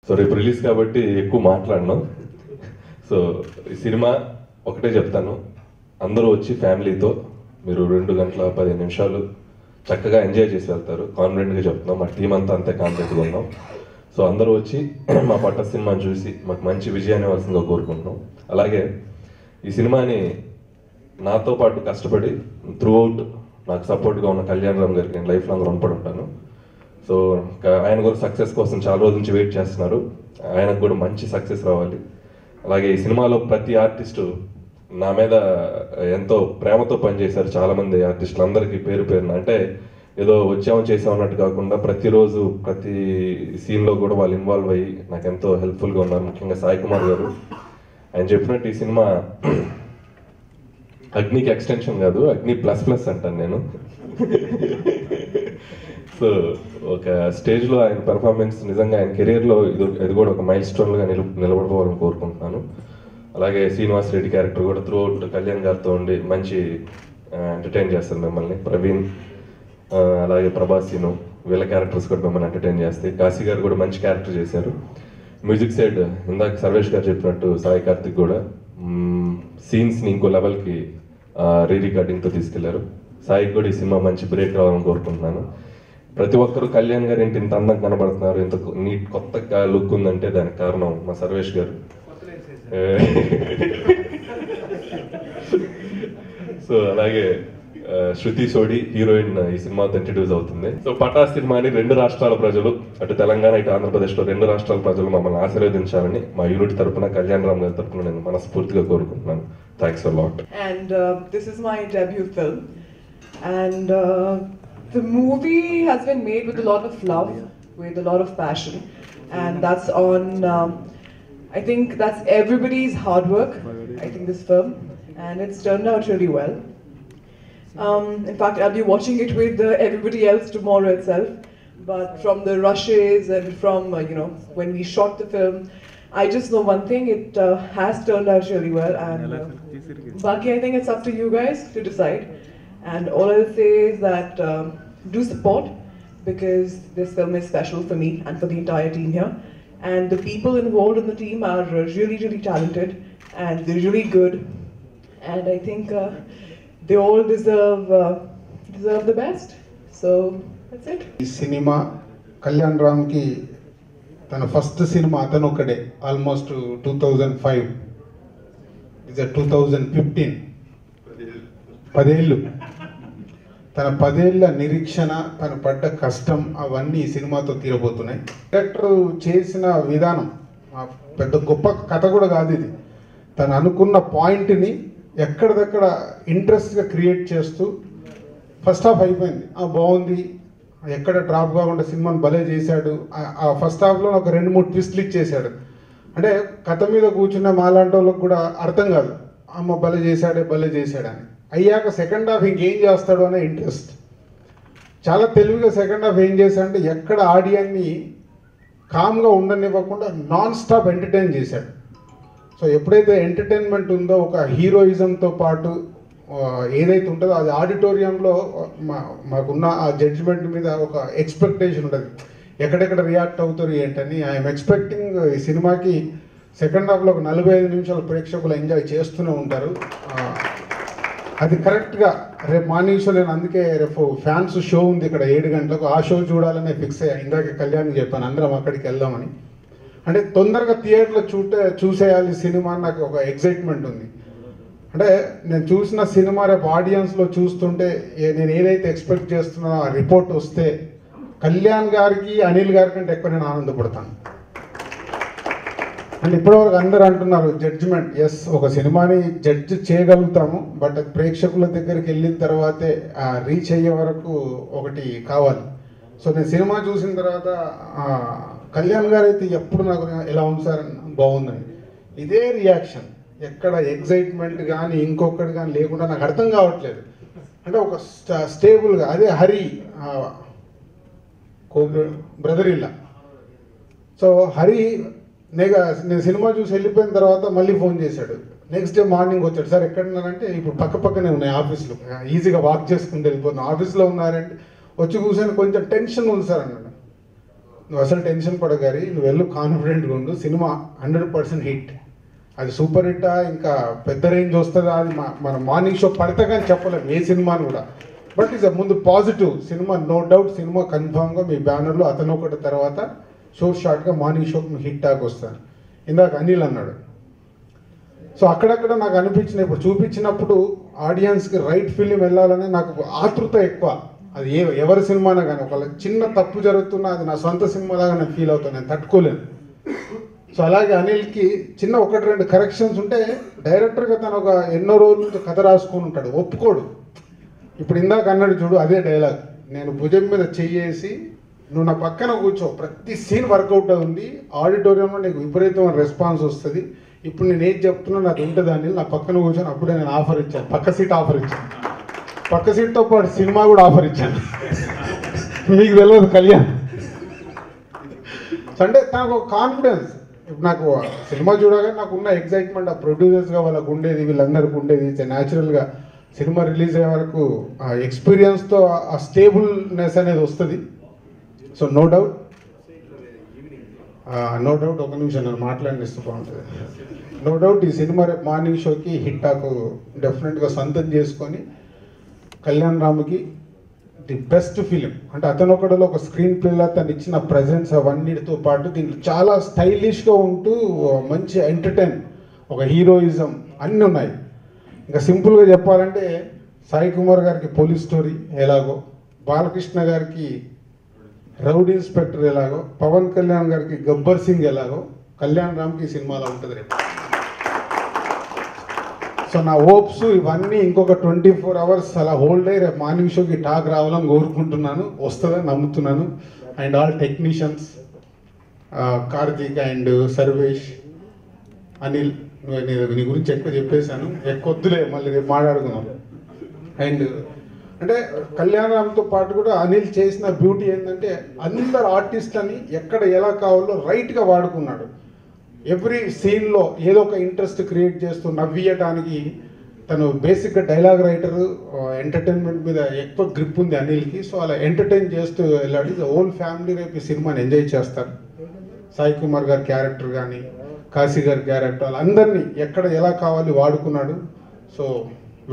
So రేపు release కాబట్టి ఎక్కువ మాట్లాడను. సో ఈ సినిమా ఒకటే చెప్తాను, అందరూ వచ్చి ఫ్యామిలీతో మీరు 2 గంటల 15 నిమిషాలు చక్కగా ఎంజాయ్ చేసి వెళ్తారు. కాన్ఫిడెంట్గా చెప్తున్నాం, మా టీం అంతా అంతే కాన్ఫిడెంట్గా ఉన్నాం. సో అందరూ వచ్చి మా పట్ట సినిమాని చూసి మాకు మంచి విజయాన్ని ఇవ్వాల్సిందిగా కోరుకుంటున్నాం. అలాగే ఈ సినిమాని నాతో పాటు కష్టపడి త్రూఅవుట్ నాకు సపోర్ట్గా ఉన్న కళ్యాణ్ రామ్ గారికి నేను లైఫ్ లాంగ్ రుణపడి ఉంటాను. సో ఆయన కూడా సక్సెస్ కోసం చాలా రోజుల నుంచి వెయిట్ చేస్తున్నారు. ఆయనకు కూడా మంచి సక్సెస్ రావాలి. అలాగే ఈ సినిమాలో ప్రతి ఆర్టిస్టు నా మీద ఎంతో ప్రేమతో పనిచేశారు. చాలామంది ఆర్టిస్టులు అందరికీ పేరు పేరున, అంటే ఏదో చేసామన్నట్టు కాకుండా ప్రతిరోజు ప్రతి సీన్లో కూడా వాళ్ళు ఇన్వాల్వ్ అయ్యి నాకు ఎంతో హెల్ప్ఫుల్గా ఉన్నారు. ముఖ్యంగా సాయి కుమార్ గారు, ఆయన చెప్పినట్టు ఈ సినిమా అగ్నికి ఎక్స్టెన్షన్ కాదు, అగ్ని ప్లస్ ప్లస్ అంటాను నేను. సో ఒక స్టేజ్లో ఆయన పెర్ఫార్మెన్స్ నిజంగా ఆయన కెరీర్లో ఇది కూడా ఒక మైల్ స్టోన్గా నిలబడిపోవాలని కోరుకుంటున్నాను. అలాగే శ్రీనివాస్ రెడ్డి క్యారెక్టర్ కూడా త్రూఅవుట్ కళ్యాణ్ గారితో ఉండి మంచి ఎంటర్టైన్ చేస్తారు మిమ్మల్ని. ప్రవీణ్ అలాగే ప్రభాసీను వీళ్ళ క్యారెక్టర్స్ కూడా మిమ్మల్ని ఎంటర్టైన్ చేస్తాయి. కాశీ గారు కూడా మంచి క్యారెక్టర్ చేశారు. మ్యూజిక్ సైడ్ ఇందాక సర్వేష్ గారు చెప్పినట్టు సాయి కార్తిక్ కూడా సీన్స్ని ఇంకో లెవెల్కి రికార్డింగ్తో తీసుకెళ్లారు. సాయికి కూడా ఈ సినిమా మంచి బ్రేక్ రావాలని కోరుకుంటున్నాను. ప్రతి ఒక్కరు కళ్యాణ్ గారు ఇంత అందంగా కనబడుతున్నారు, ఇంత నీట్ కొత్తగా లుక్ ఉందంటే దానికి కారణం మా సర్వేష్ గారు. సో అలాగే శృతి సోడి హీరోయిన్ ఈ సినిమాతో ఇంట్రడ్యూస్ అవుతుంది. సో పటాస్ సినిమాని 2 రాష్ట్రాల ప్రజలు, అటు తెలంగాణ ఇటు ఆంధ్రప్రదేశ్లో 2 రాష్ట్రాల ప్రజలు మమ్మల్ని ఆశీర్వదించాలని మా యూనిట్ తరపున కళ్యాణ్ రామ్ గారి తరపున నేను మనస్ఫూర్తిగా కోరుకుంటున్నాను. Thanks a lot. And this is my debut film, and the movie has been made with a lot of love, with a lot of passion, and that's on I think that's everybody's hard work. I think this film, and it's turned out really well. In fact, I'll be watching it with everybody else tomorrow itself. But from the rushes and from when we shot the film, I just know one thing: it has turned out really well. And Baki, I think it's up to you guys to decide. And all I'll say is that do support, because this film is special for me and for the entire team here. And the people involved in the team are really, really talented, and they're really good. And I think they all deserve the best. So that's it. ఈ cinema Kalyan Ram కి తన first cinema అతను ఒకడే, almost 2005, ఇది 2015, 10 ఏళ్ళు. తన 10 ఏళ్ళ నిరీక్షణ, తన పడ్డ కష్టం అవన్నీ ఈ సినిమాతో తీరబోతున్నాయి. డైరెక్టర్ చేసిన విధానం పెద్ద గొప్ప కథ కూడా కాదు ఇది. తను అనుకున్న పాయింట్ని ఎక్కడిదక్కడ ఇంట్రెస్ట్గా క్రియేట్ చేస్తూ ఫస్ట్ హాఫ్ అయిపోయింది, బాగుంది, ఎక్కడ డ్రాప్ కాకుండా సినిమాని భలే చేశాడు. ఆ ఫస్ట్ హాఫ్లో ఒక 2-3 ట్విస్ట్లు ఇచ్చేసాడు. అంటే కథ మీద కూర్చున్న మాలాంటి వాళ్ళకి కూడా అర్థం కాదు, అమ్మ భలే చేశాడని. అయ్యాక సెకండ్ హాఫ్ ఇంకేం చేస్తాడు అనే ఇంట్రెస్ట్. చాలా తెలివిగా సెకండ్ హాఫ్ ఏం చేశాడంటే ఎక్కడ ఆడియన్ని కామ్గా ఉండనివ్వకుండా నాన్ స్టాప్ ఎంటర్టైన్ చేశాడు. సో ఎప్పుడైతే ఎంటర్టైన్మెంట్ ఉందో, ఒక హీరోయిజంతో పాటు ఏదైతే ఉంటుందో అది ఆడిటోరియంలో మాకున్న ఆ జడ్జిమెంట్ మీద ఒక ఎక్స్పెక్టేషన్ ఉంటుంది, ఎక్కడెక్కడ రియాక్ట్ అవుతారు ఏంటని. ఐఎమ్ ఎక్స్పెక్టింగ్ ఈ సినిమాకి సెకండ్ హాఫ్లో ఒక 45 నిమిషాలు ప్రేక్షకులు ఎంజాయ్ చేస్తూనే ఉంటారు. అది కరెక్ట్గా రేపు మార్నింగ్ షో, నేను అందుకే రేపు ఫ్యాన్స్ షో ఉంది ఇక్కడ 7 గంటలకు, ఆ షో చూడాలనే ఫిక్స్ అయ్యా. ఇందాక కళ్యాణ్కి చెప్పాను అందరం అక్కడికి వెళ్దామని. అంటే తొందరగా థియేటర్లో చూసేయాలి సినిమా, నాకు ఒక ఎగ్జైట్మెంట్ ఉంది. అంటే నేను చూసిన సినిమా రేపు ఆడియన్స్లో చూస్తుంటే నేను ఏదైతే ఎక్స్పెక్ట్ చేస్తున్నానో ఆ రిపోర్ట్ వస్తే కళ్యాణ్ గారికి అనిల్ గారి కంటే ఎక్కువ నేను ఆనందపడతాను. అండ్ ఇప్పటివరకు అందరూ అంటున్నారు జడ్జిమెంట్, ఎస్ ఒక సినిమాని జడ్జ్ చేయగలుగుతాము, బట్ ప్రేక్షకుల దగ్గరికి వెళ్ళిన తర్వాతే రీచ్ అయ్యే వరకు ఒకటి కావాలి. సో నేను సినిమా చూసిన తర్వాత కళ్యాణ్ గారు అయితే ఎప్పుడు నాకు ఎలా ఉంది సార్ బాగుందని ఇదే రియాక్షన్, ఎక్కడ ఎగ్జైట్మెంట్ కానీ ఇంకొకటి కానీ లేకుండా నాకు అర్థం కావట్లేదు. అంటే ఒక స్టేబుల్గా, అదే హరి బ్రదర్ ఇల్లా. సో హరి నేను సినిమా చూసి వెళ్ళిపోయిన తర్వాత మళ్ళీ ఫోన్ చేశాడు. నెక్స్ట్ డే మార్నింగ్ వచ్చాడు, సార్ ఎక్కడున్నారంటే ఇప్పుడు పక్కనే ఉన్నాయి ఆఫీస్లో, ఈజీగా వాక్ చేసుకుంటూ వెళ్ళిపోతున్నాం. ఆఫీస్లో ఉన్నారంటే వచ్చి కూర్చొని కొంచెం టెన్షన్ ఉంది సార్ అన్నాడు. నువ్వు అసలు టెన్షన్ పడగారి, నువ్వు వెళ్ళు కాన్ఫిడెంట్గా ఉండు, సినిమా 100% హిట్. అది సూపర్ హిట్టా ఇంకా పెద్ద రేంజ్ వస్తుందా అది మన మార్నింగ్ షో పడితే కానీ చెప్పలేము ఏ సినిమాని కూడా. బట్ ఇస్ ముందు పాజిటివ్ సినిమా, నో డౌట్ సినిమా కన్ఫామ్గా మీ బ్యానర్లో అతను ఒకటి తర్వాత షార్ట్గా మార్నింగ్ షోకి నువ్వు హిట్ టాక్ వస్తాను. ఇందాక అనిల్ అన్నాడు. సో అక్కడక్కడ నాకు అనిపించిన, ఇప్పుడు చూపించినప్పుడు ఆడియన్స్కి రైట్ ఫిలిం వెళ్ళాలని నాకు ఆతృత ఎక్కువ. అది ఎవరి సినిమానా కానీ ఒక చిన్న తప్పు జరుగుతున్నా అది నా సొంత సినిమాలాగా నేను ఫీల్ అవుతాను, నేను తట్టుకోలేను. సో అలాగే అనిల్కి చిన్న 1-2 కరెక్షన్స్ ఉంటే డైరెక్టర్గా తను ఒక ఎన్నో రోజుల నుంచి కథ రాసుకొని ఉంటాడు, ఒప్పుకోడు. ఇప్పుడు ఇందాక అన్నాడు చూడు, అదే డైలాగ్, నేను భుజం మీద చెయ్యేసి నువ్వు నా పక్కన కూర్చో, ప్రతి సీన్ వర్కౌట్ అవుతుంది, ఆడిటోరియంలో నీకు విపరీతమైన రెస్పాన్స్ వస్తుంది. ఇప్పుడు నేను ఏది చెప్తున్నా నాకు ఉంటుంది అని నా పక్కన కూర్చొని అప్పుడే నేను ఆఫర్ ఇచ్చాను, పక్క సీట్ ఆఫర్ ఇచ్చాను, పక్క సీట్తో పాటు సినిమా కూడా ఆఫర్ ఇచ్చాను. మీకు తెలియదు కళ్యాణ్. అంటే నాకు ఒక కాన్ఫిడెన్స్, ఇప్పుడు నాకు సినిమా చూడగానే నాకు ఉన్న ఎగ్జైట్మెంట్ ఆ ప్రొడ్యూసర్స్గా వాళ్ళకు ఉండేది, వీళ్ళందరికీ ఉండేది. న్యాచురల్గా సినిమా రిలీజ్ అయ్యే వరకు ఆ ఎక్స్పీరియన్స్తో ఆ స్టేబుల్నెస్ అనేది వస్తుంది. సో నో డౌట్ ఒక నిమిషం నేను మాట్లాడిస్తూ బాగుంటుంది. నో డౌట్ ఈ సినిమా రేపు మార్నింగ్ షోకి హిట్ టాక్ డెఫినెట్గా సొంతం చేసుకొని కళ్యాణ్ రామ్కి ది బెస్ట్ ఫిలిం. అంటే అతను ఒకటిలో ఒక స్క్రీన్ ప్లేలో తను ఇచ్చిన ప్రజెన్స్ అవన్నిటితో పాటు దీంట్లో చాలా స్టైలిష్గా ఉంటూ మంచి ఎంటర్టైన్, ఒక హీరోయిజం అన్నీ ఉన్నాయి. ఇంకా సింపుల్గా చెప్పాలంటే సాయి కుమార్ గారికి పోలీస్ స్టోరీ ఎలాగో, బాలకృష్ణ గారికి రౌడీ ఇన్స్పెక్టర్ ఎలాగో, పవన్ కళ్యాణ్ గారికి గబ్బర్ సింగ్ ఎలాగో, కళ్యాణ్ రామ్కి సినిమాలో ఉంటుంది రేపు. సో నా హోప్స్ ఇవన్నీ ఇంకొక 24 hours అలా హోల్డ్ అయ్యి రేపు మార్నింగ్ షోకి టాక్ రావాలని కోరుకుంటున్నాను, వస్తుందని నమ్ముతున్నాను. And all technicians Karthik and Sarvesh, Anil, నీ గురించి ఎక్కువ చెప్పేశాను, ఎక్కువ వద్దులే, మళ్ళీ రేపు మాట్లాడుకున్నాం. అండ్ అంటే కళ్యాణ్ రామ్తో పాటు కూడా అనిల్ చేసిన బ్యూటీ ఏంటంటే అందరు ఆర్టిస్ట్లని ఎక్కడ ఎలా కావాలో రైట్గా వాడుకున్నాడు. ఎవ్రీ సీన్లో ఏదో ఒక ఇంట్రెస్ట్ క్రియేట్ చేస్తూ నవ్వియటానికి తను బేసిక్గా డైలాగ్ రైటర్, ఎంటర్టైన్మెంట్ మీద ఎక్కువ గ్రిప్ ఉంది అనిల్కి. సో అలా ఎంటర్టైన్ చేస్తూ వెళ్ళాడు. హోల్ ఫ్యామిలీ రేపు ఈ సినిమాని ఎంజాయ్ చేస్తారు. సాయి కుమార్ గారి క్యారెక్టర్ కానీ, కాశీ గారి క్యారెక్టర్, వాళ్ళందరినీ ఎక్కడ ఎలా కావాలి వాడుకున్నాడు. సో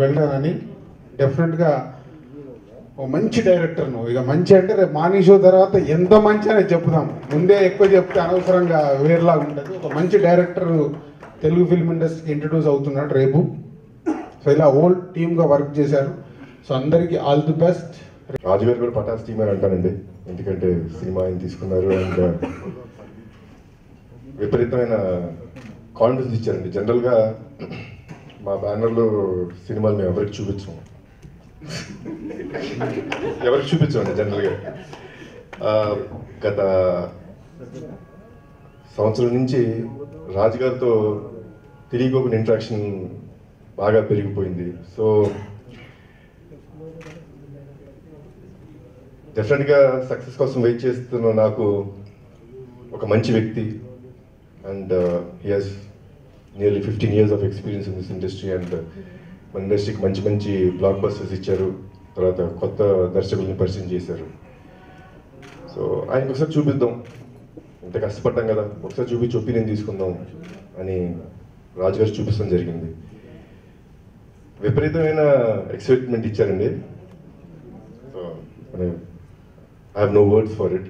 వెళ్ళానని డెఫినెట్గా ఓ మంచి డైరెక్టర్ నువ్వు. ఇక మంచి అంటే రేపు మార్నింగ్ షో తర్వాత ఎంత మంచి అనేది చెప్పుదాం, ముందే ఎక్కువ చెప్తే అనవసరంగా వేరేలాగా ఉంటుంది. ఒక మంచి డైరెక్టర్ తెలుగు ఫిల్మ్ ఇండస్ట్రీకి ఇంట్రడ్యూస్ అవుతున్నాడు రేపు. సో ఇలా హోల్ టీమ్గా వర్క్ చేశారు. సో అందరికీ ఆల్ ది బెస్ట్. రాజు గారు కూడా పటాస్ టీమ్ అని అంటానండి, ఎందుకంటే సినిమా ఆయన తీసుకున్నారు అండ్ విపరీతమైన కాన్ఫిడెన్స్ ఇచ్చారండి. జనరల్గా మా బ్యానర్లో సినిమాలు మేము ఎవరికి చూపించాము, జనరల్గా గత సంవత్సరం నుంచి రాజుగారితో తెలియకోకుండా ఇంట్రాక్షన్ బాగా పెరిగిపోయింది. సో డెఫినెట్గా సక్సెస్ కోసం వెయిట్ చేస్తున్న నాకు ఒక మంచి వ్యక్తి, and he has nearly 15 years of experience in this industry. And మన ఇండస్ట్రీకి మంచి మంచి బ్లాక్ బస్టర్స్ ఇచ్చారు, తర్వాత కొత్త దర్శకుల్ని పరిచయం చేశారు. సో ఆయనకు ఒకసారి చూపిద్దాం, ఇంత కష్టపడ్డాం కదా, ఒకసారి చూపించి ఒపీనియన్ తీసుకుందాం అని రాజుగారు చూపించడం జరిగింది. విపరీతమైన ఎక్సైట్మెంట్ ఇచ్చారండి. So I have no words for it,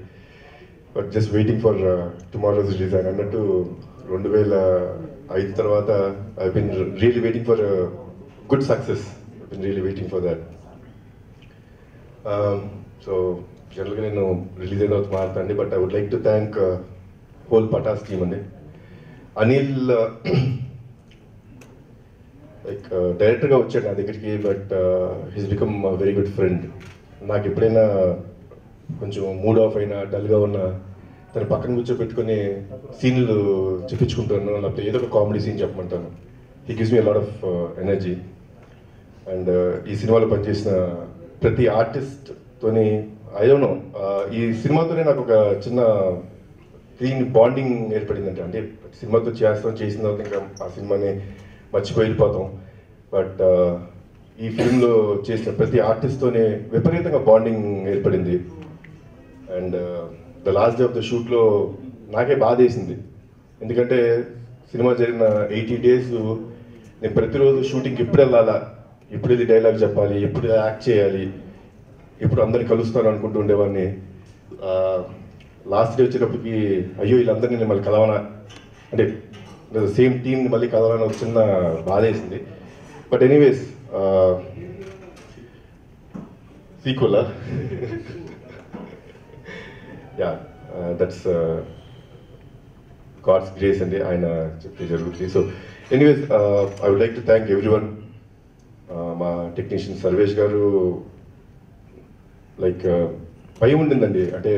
but just waiting for tomorrow's release. అని అన్నట్టు 2005 తర్వాత I been really waiting for good success, I been really waiting for that. So జనరల్గా నేను రిలీజ్ అయిన తర్వాత మాట్లాడండి, but I would like to thank whole Pataas team అండి. Anil like డైరెక్టర్గా వచ్చాడు నా దగ్గరికి, but he's become very good friend. నాకు ఎప్పుడైనా కొంచెం మూడ్ ఆఫ్ అయినా డల్గా ఉన్నా తన పక్కన కూర్చోబెట్టుకొని సీన్లు చెప్పించుకుంటాను, లేకపోతే ఏదో ఒక కామెడీ సీన్ చెప్పమంటాను. He gives me lot of energy. And ఈ సినిమాలో పనిచేసిన ప్రతి ఆర్టిస్ట్తోని ఐ డోంట్ నో, ఈ సినిమాతోనే నాకు ఒక చిన్న క్లీన్ బాండింగ్ ఏర్పడిందంటే, అంటే సినిమాతో చేసిన తర్వాత ఇంకా ఆ సినిమాని మర్చిపోయి వెళ్ళిపోతాం. బట్ ఈ ఫిల్మ్లో చేసిన ప్రతి ఆర్టిస్ట్తోనే విపరీతంగా బాండింగ్ ఏర్పడింది. And the last day of the షూట్లో నాకే బాధ వేసింది. ఎందుకంటే సినిమా జరిగిన 80 days నేను ప్రతిరోజు షూటింగ్కి ఎప్పుడు వెళ్ళాలా, ఎప్పుడు ఇది డైలాగ్ చెప్పాలి, ఎప్పుడు యాక్ట్ చేయాలి, ఎప్పుడు అందరిని కలుస్తాను అనుకుంటూ ఉండేవాడిని. లాస్ట్ డే వచ్చేటప్పటికి అయ్యో వీళ్ళందరినీ నేను మళ్ళీ కలవనా, అంటే సేమ్ టీంని మళ్ళీ కలవాలని ఒక చిన్న బాధ వేసింది. But anyways sequel yeah that's God's grace అండి, ఆయన చెప్తే జరుగుతుంది. So anyways I would like to thank everyone. మా టెక్నీషియన్ సర్వేష్ గారు లైక్ భయం ఉండిందండి, అంటే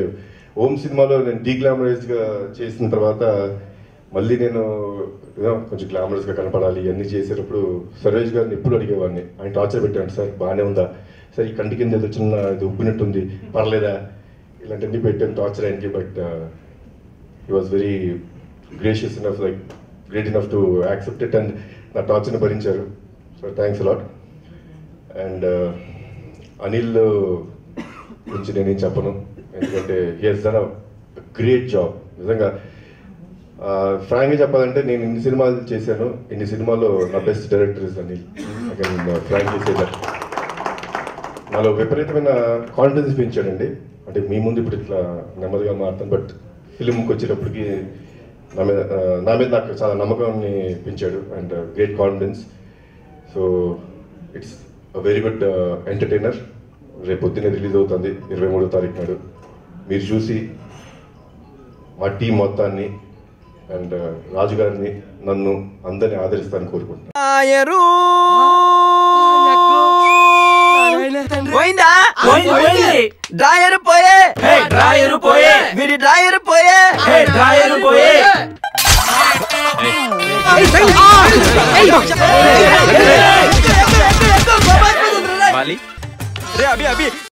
ఓం సినిమాలో నేను డీగ్లామరైజ్డ్గా చేసిన తర్వాత మళ్ళీ నేను కొంచెం గ్లామరస్గా కనపడాలి ఇవన్నీ చేసేటప్పుడు సర్వేష్ గారిని ఎప్పుడు అడిగేవాడిని. ఆయన టార్చర్ పెట్టాను, సార్ బాగానే ఉందా, సార్ ఈ కంటి కింద ఏదో చిన్న ఇది ఉబ్బినట్టుంది పర్లేదా, ఇలాంటివన్నీ పెట్టాను టార్చర్ ఆయనకి. But he was very gracious enough, like great enough to accept it and నా టార్చర్ని భరించారు. So thanks a lot. And Anil గురించి నేనేం చెప్పను, ఎందుకంటే he has done a great job. నిజంగా ఫ్రాంక్గా చెప్పాలంటే నేను ఇన్ని సినిమాలు చేశాను, ఇన్ని సినిమాల్లో నా best director is Anil. Frankly say that. నాలో విపరీతమైన కాన్ఫిడెన్స్ పెంచాడండి. అంటే మీ ముందు ఇప్పుడు ఇట్లా నెమ్మదిగా మారుతాను, బట్ ఫిలింకి వచ్చేటప్పటికి నా మీద నాకు చాలా నమ్మకాన్ని పెంచాడు and great confidence. So it's a very good entertainer. రేపు పొద్దున్నే రిలీజ్ అవుతుంది 23వ తారీఖు నాడు. మీరు చూసి మా టీం మొత్తాన్ని అండ్ రాజు గారిని నన్ను అందరినీ ఆదరిస్తానని కోరుకుంటున్నాను. अभी